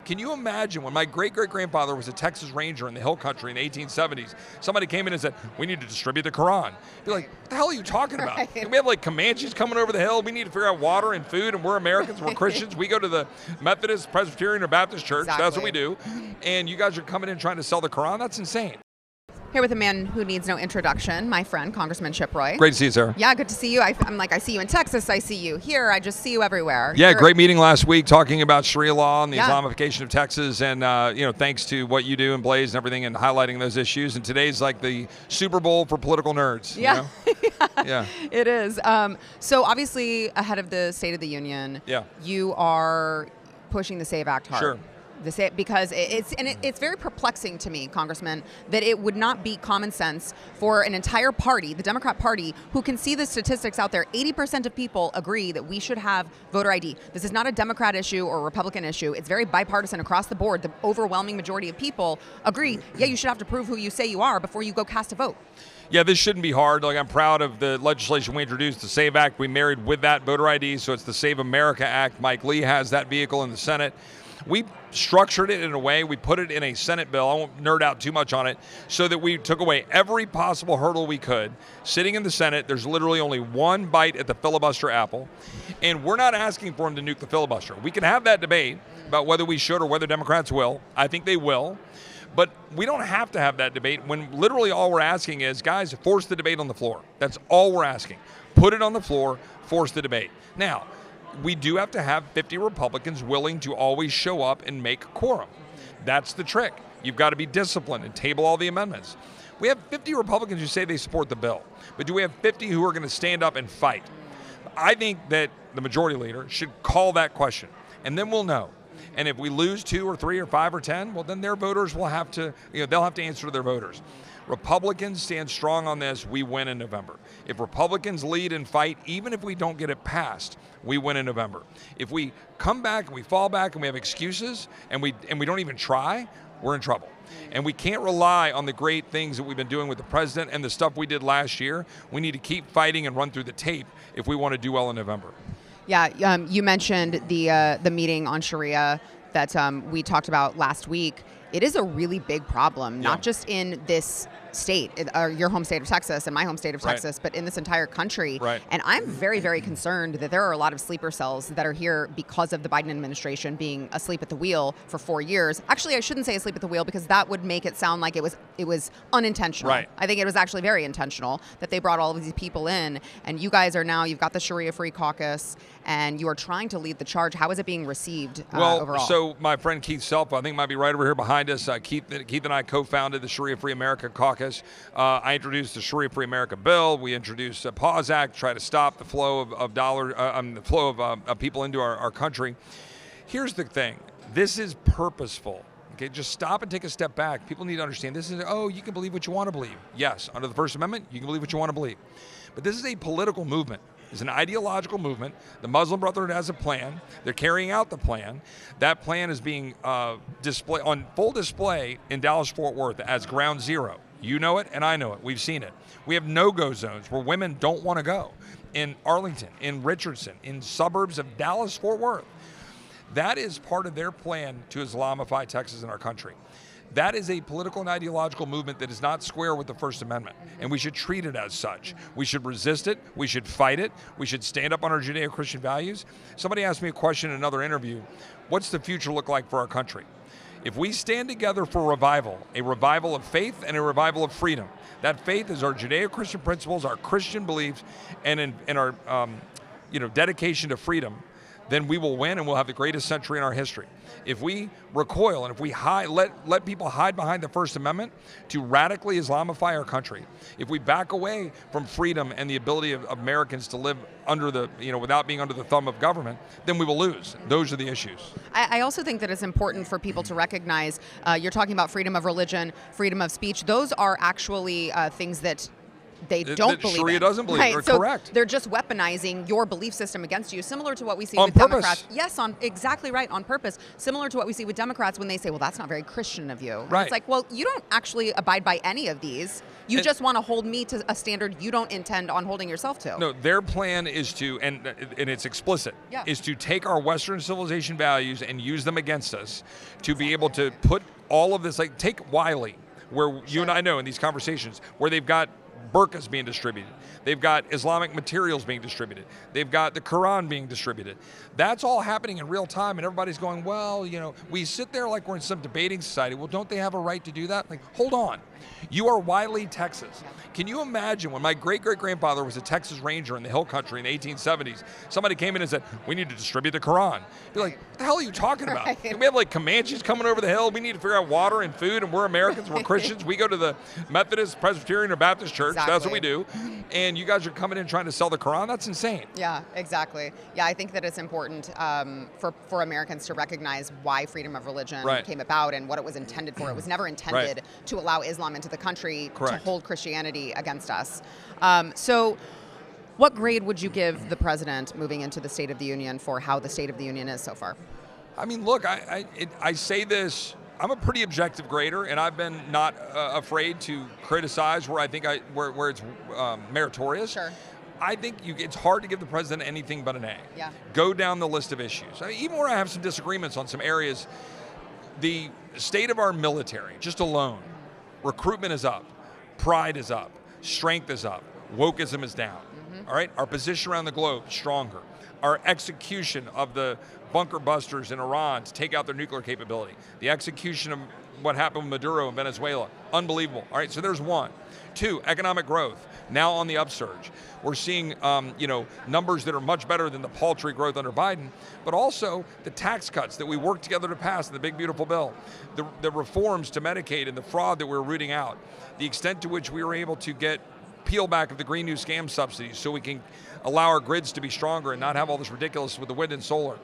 Can you imagine when my great-great-grandfather was a Texas Ranger in the Hill Country in the 1870s, somebody came in and said, we need to distribute the Quran. Be like, what the hell are you talking about? Right. And we have like Comanches coming over the hill. We need to figure out water and food, and we're Americans, we're Christians. We go to the Methodist, Presbyterian, or Baptist church. Exactly. That's what we do. And you guys are coming in trying to sell the Quran? That's insane. Here with a man who needs no introduction, my friend, Congressman Chip Roy. Great to see you, Sarah. Yeah, good to see you. I'm like, I see you in Texas, I see you here, I just see you everywhere. Yeah, great meeting last week talking about Sharia law and the Yeah. Islamification of Texas, and thanks to what you do and Blaze and everything, and highlighting those issues. And today's like the Super Bowl for political nerds. Yeah, You know? Yeah. It is. So obviously, ahead of the State of the Union, Yeah. you are pushing the SAVE Act hard. Sure. Because it's very perplexing to me, Congressman, that it would not be common sense for an entire party, the Democrat Party, who can see the statistics out there. 80% of people agree that we should have voter ID. This is not a Democrat issue or a Republican issue. It's very bipartisan across the board. The overwhelming majority of people agree, yeah, you should have to prove who you say you are before you go cast a vote. Yeah, this shouldn't be hard. Like, I'm proud of the legislation we introduced, the SAVE Act. We married with that voter ID, so it's the Save America Act. Mike Lee has that vehicle in the Senate. We structured it in a way, we put it in a Senate bill, I won't nerd out too much on it, so that we took away every possible hurdle we could. Sitting in the Senate, there's literally only one bite at the filibuster apple, and we're not asking for them to nuke the filibuster. We can have that debate about whether we should or whether Democrats will. I think they will. But we don't have to have that debate when literally all we're asking is, guys, force the debate on the floor. That's all we're asking. Put it on the floor, force the debate. Now, we do have to have 50 Republicans willing to always show up and make quorum. That's the trick. You've got to be disciplined and table all the amendments. We have 50 Republicans who say they support the bill, but do we have 50 who are going to stand up and fight? I think that the majority leader should call that question, and then we'll know. And if we lose 2 or 3 or 5 or 10, well, then their voters will have to, they'll have to answer to their voters. Republicans stand strong on this, we win in November. If Republicans lead and fight, even if we don't get it passed, we win in November. If we come back and we fall back and we have excuses and we don't even try, we're in trouble. And we can't rely on the great things that we've been doing with the president and the stuff we did last year. We need to keep fighting and run through the tape if we want to do well in November. Yeah, you mentioned the meeting on Sharia that we talked about last week. It is a really big problem, not just in this state, or your home state of Texas and my home state of Texas, but in this entire country. Right. And I'm very, very concerned that there are a lot of sleeper cells that are here because of the Biden administration being asleep at the wheel for 4 years. Actually, I shouldn't say asleep at the wheel, because that would make it sound like it was unintentional. Right. I think it was actually very intentional that they brought all of these people in, and you guys are now, you've got the Sharia Free Caucus, and you are trying to lead the charge. How is it being received overall? So my friend Keith Self, I think might be right over here behind us. Keith and I co-founded the Sharia Free America Caucus. I introduced the Sharia Free America bill. We introduced a Pause Act, try to stop the flow of people into our country. Here's the thing. This is purposeful. Okay, just stop and take a step back. People need to understand this is, you can believe what you want to believe. Yes, under the First Amendment, you can believe what you want to believe. But this is a political movement. It's an ideological movement. The Muslim Brotherhood has a plan. They're carrying out the plan. That plan is being on full display in Dallas-Fort Worth as ground zero. You know it, and I know it. We've seen it. We have no-go zones where women don't want to go. In Arlington, in Richardson, in suburbs of Dallas-Fort Worth. That is part of their plan to Islamify Texas and our country. That is a political and ideological movement that is not square with the First Amendment, and we should treat it as such. We should resist it. We should fight it. We should stand up on our Judeo-Christian values. Somebody asked me a question in another interview, what's the future look like for our country? If we stand together for a revival of faith and a revival of freedom, that faith is our Judeo-Christian principles, our Christian beliefs, and our dedication to freedom, then we will win and we'll have the greatest century in our history. If we recoil and if we let people hide behind the First Amendment to radically Islamify our country, if we back away from freedom and the ability of Americans to live under without being under the thumb of government, then we will lose. Those are the issues. I also think that it's important for people to recognize, you're talking about freedom of religion, freedom of speech. Those are actually things that they don't believe Sharia it. doesn't believe right. it. So Correct. they're just weaponizing your belief system against you, similar to what we see On with purpose. Democrats. Yes, exactly right, on purpose. Similar to what we see with Democrats when they say, well, that's not very Christian of you. Right. It's like, well, you don't actually abide by any of these. You just want to hold me to a standard you don't intend on holding yourself to. No, their plan is to, and it's explicit, is to take our Western civilization values and use them against us to be able to put all of this, like take Wiley, where you and I know in these conversations, where they've got burqas being distributed. They've got Islamic materials being distributed. They've got the Quran being distributed. That's all happening in real time, and everybody's going, well, you know, we sit there like we're in some debating society. Well, don't they have a right to do that? Like, hold on. You are Wiley, Texas. Can you imagine when my great-great-grandfather was a Texas Ranger in the Hill Country in the 1870s, somebody came in and said, we need to distribute the Quran. Be like, what the hell are you talking about? Right. We have like Comanches coming over the hill. We need to figure out water and food, and we're Americans, we're Christians. We go to the Methodist, Presbyterian, or Baptist church. Exactly. That's what we do. And you guys are coming in trying to sell the Quran? That's insane. Yeah, exactly. Yeah, I think that it's important for Americans to recognize why freedom of religion came about and what it was intended for. It was never intended to allow Islam into the country to hold Christianity against us. So what grade would you give the president moving into the State of the Union for how the State of the Union is so far? I mean, look, I say this, I'm a pretty objective grader, and I've been not afraid to criticize where I think where it's meritorious. Sure. I think it's hard to give the president anything but an A. Yeah. Go down the list of issues. I mean, even where I have some disagreements on some areas, the state of our military, just alone, recruitment is up, pride is up, strength is up, wokeism is down. All right, our position around the globe stronger. Our execution of the bunker busters in Iran to take out their nuclear capability. The execution of what happened with Maduro in Venezuela, unbelievable. All right, so there's one. Two, economic growth, now on the upsurge. We're seeing numbers that are much better than the paltry growth under Biden, but also the tax cuts that we worked together to pass in the big beautiful bill, the reforms to Medicaid and the fraud that we're rooting out, the extent to which we were able to get peel back of the Green New Scam subsidies so we can allow our grids to be stronger and not have all this ridiculous with the wind and solar.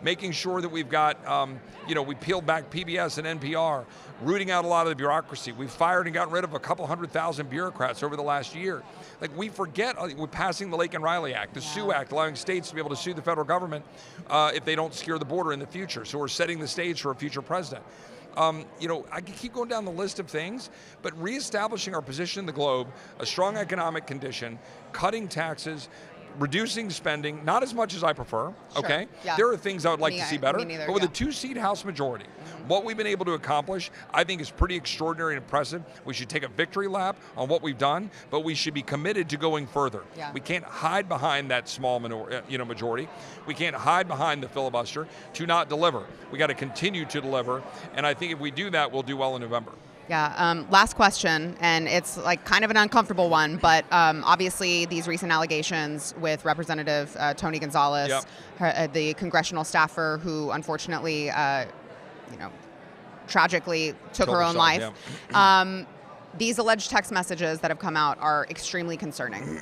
Making sure that we've got, we peeled back PBS and NPR, rooting out a lot of the bureaucracy. We've fired and gotten rid of a couple 100,000 bureaucrats over the last year. Like, we forget, we're passing the Lake and Riley Act, the SUE Act, allowing states to be able to sue the federal government if they don't secure the border in the future. So we're setting the stage for a future president. I could keep going down the list of things, but reestablishing our position in the globe, a strong economic condition, cutting taxes, reducing spending, not as much as I prefer, okay? Yeah. There are things I would like to see better, neither, but with a 2-seat House majority, what we've been able to accomplish, I think is pretty extraordinary and impressive. We should take a victory lap on what we've done, but we should be committed to going further. Yeah. We can't hide behind that small majority. We can't hide behind the filibuster to not deliver. We got to continue to deliver, and I think if we do that, we'll do well in November. Yeah, last question, and it's like kind of an uncomfortable one, but obviously these recent allegations with Representative Tony Gonzales, the congressional staffer who unfortunately, tragically took her own life. Yeah. These alleged text messages that have come out are extremely concerning,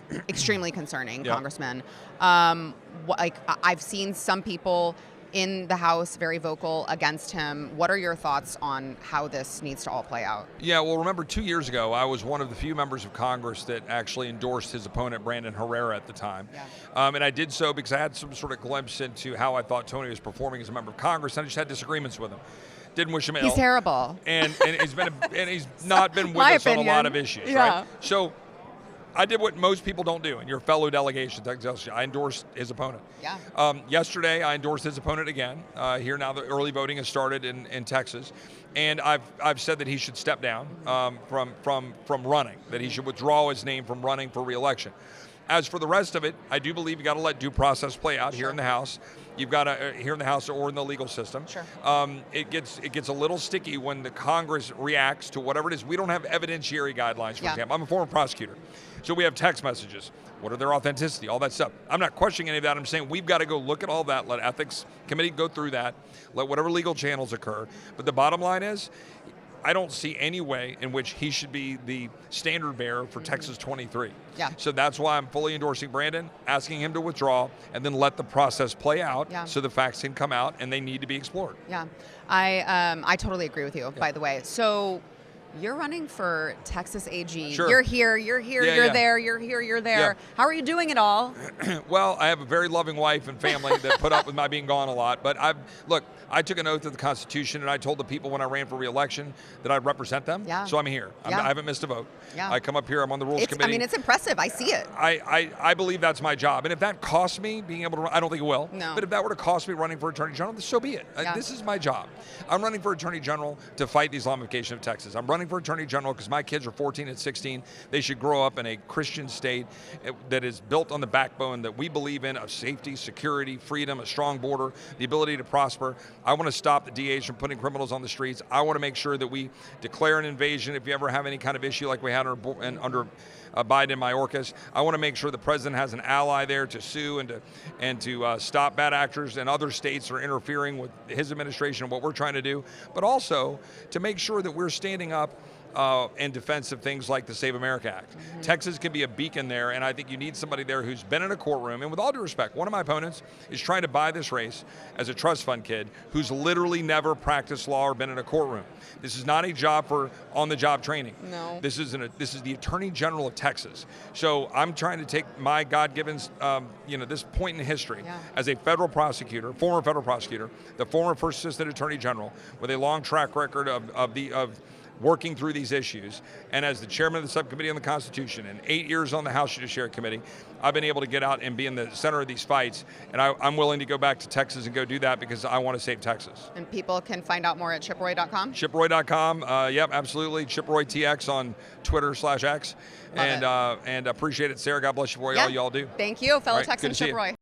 Congressman. I've seen some people in the House very vocal against him. What are your thoughts on how this needs to all play out? Yeah, well, remember 2 years ago, I was one of the few members of Congress that actually endorsed his opponent, Brandon Herrera, at the time. Yeah. And I did so because I had some sort of glimpse into how I thought Tony was performing as a member of Congress, and I just had disagreements with him. Didn't wish him ill. He's terrible. And he's not been with us on a lot of issues, right? So I did what most people don't do, and your fellow delegation, I endorsed his opponent. Yeah. Yesterday, I endorsed his opponent again. Here now, the early voting has started in Texas, and I've said that he should step down from running, that he should withdraw his name from running for re-election. As for the rest of it, I do believe you got to let due process play out here in the House. You've got to here in the House or in the legal system. Sure. It gets a little sticky when the Congress reacts to whatever it is. We don't have evidentiary guidelines, for example. I'm a former prosecutor, so we have text messages. What are their authenticity? All that stuff. I'm not questioning any of that. I'm saying we've got to go look at all that. Let ethics committee go through that. Let whatever legal channels occur. But the bottom line is, I don't see any way in which he should be the standard bearer for Texas 23. Yeah. So that's why I'm fully endorsing Brandon, asking him to withdraw, and then let the process play out so the facts can come out and they need to be explored. Yeah, I totally agree with you, by the way. So You're running for Texas AG. Sure. You're here, you're here, Yeah, you're yeah. there, you're here, you're there. Yeah. How are you doing it all? Well, I have a very loving wife and family that put up with my being gone a lot. But I took an oath to the Constitution, and I told the people when I ran for re-election that I'd represent them. Yeah. So I'm here. Yeah. I haven't missed a vote. Yeah. I come up here. I'm on the Rules I Committee. mean, it's impressive. I see it. I believe that's my job. And if that costs me being able to run, I don't think it will. No. But if that were to cost me running for Attorney General, so be it. Yeah. This is my job. I'm running for Attorney General to fight the Islamification of Texas. I'm running for Attorney General because my kids are 14 and 16. They should grow up in a Christian state that is built on the backbone that we believe in of safety, security, freedom, a strong border, the ability to prosper. I want to stop the DAs from putting criminals on the streets. I want to make sure that we declare an invasion if you ever have any kind of issue like we had under Biden and Mayorkas. I want to make sure the president has an ally there to sue and to stop bad actors and other states that are interfering with his administration and what we're trying to do, but also to make sure that we're standing up in defense of things like the Save America Act. Mm-hmm. Texas can be a beacon there, and I think you need somebody there who's been in a courtroom. And with all due respect, one of my opponents is trying to buy this race as a trust fund kid who's literally never practiced law or been in a courtroom. This is not a job for on-the-job training. No. This is the Attorney General of Texas. So I'm trying to take my God-given, this point in history as a federal prosecutor, former federal prosecutor, the former First Assistant Attorney General with a long track record of working through these issues, and as the chairman of the subcommittee on the Constitution and 8 years on the House Judiciary Committee, I've been able to get out and be in the center of these fights, and I'm willing to go back to Texas and go do that because I want to save Texas. And people can find out more at chiproy.com? Chiproy.com, yep, absolutely. ChipRoyTX on Twitter/X. And appreciate it, Sarah. God bless you for all y'all do. Thank you, fellow Right, Texan good to see Chip you. Roy.